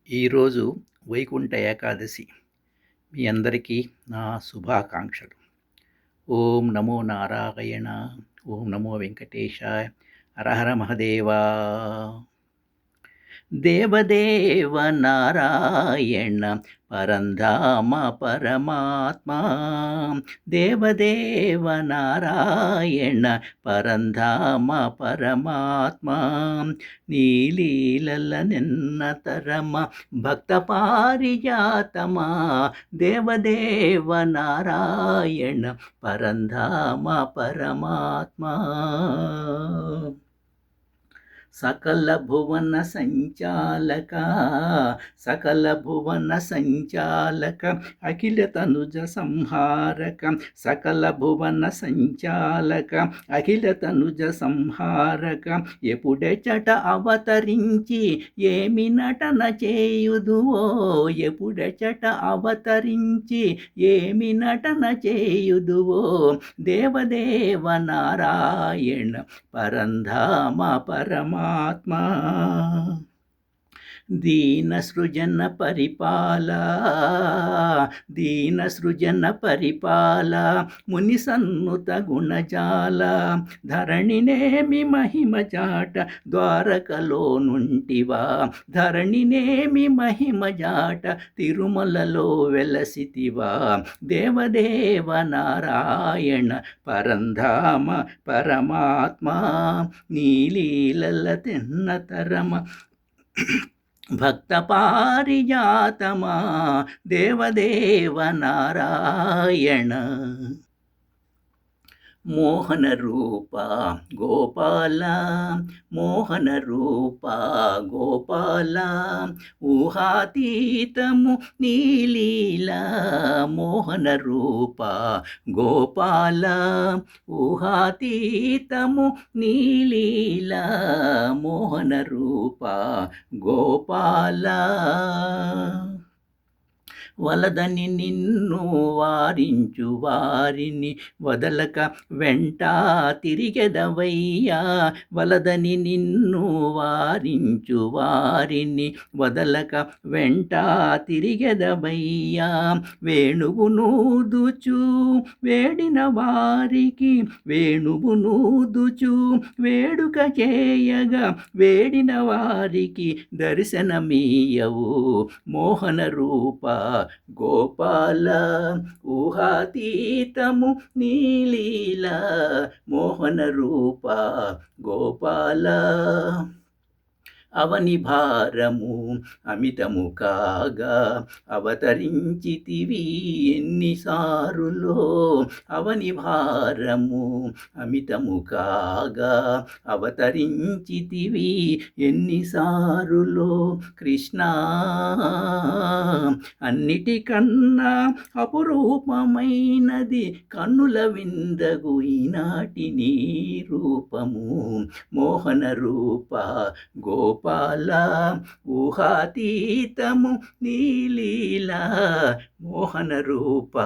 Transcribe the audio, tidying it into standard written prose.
ఈరోజు వైకుంఠ ఏకాదశి. మీ అందరికీ నా శుభాకాంక్షలు. ఓం నమో నారాయణ, ఓం నమో వెంకటేశాయ, హర హర మహదేవా. దేవదేవ నారాయణ పరంధామ పరమాత్మా, దేవదేవ నారాయణ పరంధామ పరమాత్మా, నీలీలల నిన్నతరమ భక్త పారిజాతమా, దేవదేవ నారాయణ పరంధామ పరమాత్మా. సకల భువన సంచాలక, సకల భువన సంచాలక, అఖిల తనుజ సంహారక, సకల భువన సంచాలక, అఖిల తనుజ సంహారక, ఎప్పుడెచట అవతరించి ఏమి నటన చేయుదువో, ఎప్పుడెచట అవతరించి ఏమి నటన చేయుదువో, దేవదేవ నారాయణ పరంధామ పరమాత్మా. దీన సృజన పరిపాల, దీన సృజన పరిపాల, ముని సన్నుత గుణజాల, ధరణినేమి మహిమ చాట ద్వారకలో నుంటివా, ధరణినేమి మహిమ జాట తిరుమలలో వెలసితివా, దేవదేవ నారాయణ పరంధామ పరమాత్మా, నీలీలల తిన్నతరమ భక్త పారిజాతమా, దేవదేవ నారాయణ. మోహన రూప గోపాల, మోహన రూప గోపాల, ఊహాతీతము నీలీల, మోహన రూప గోపాల, ఊహాతీతము నీలీల, మోహన రూప గోపాల. వలదని నిన్ను వారించు వారిని వదలక వెంట తిరిగెదవయ్యా, వలదని నిన్ను వారించు వారిని వదలక వెంట తిరిగెదవయ్యా, వేణువు నూదుచు వేడిన వారికి, వేణువు నూదుచు వేడుక చేయగా వేడిన వారికి దర్శనమీయవు, మోహన రూప గోపాల, ఊహాతీతము నీలీల, మోహన రూప గోపాల. అవని భారము అమితము కాగా అవతరించితివి ఎన్నిసారులో, అవని భారము అమితము కాగా అవతరించితివి ఎన్నిసారులో, కృష్ణ అన్నిటికన్నా అపురూపమైనది కన్నుల విందగు ఈనాటి నీ రూపము, మోహన రూప గోపాల, ఊహాతీతము నీలీల, మోహన రూప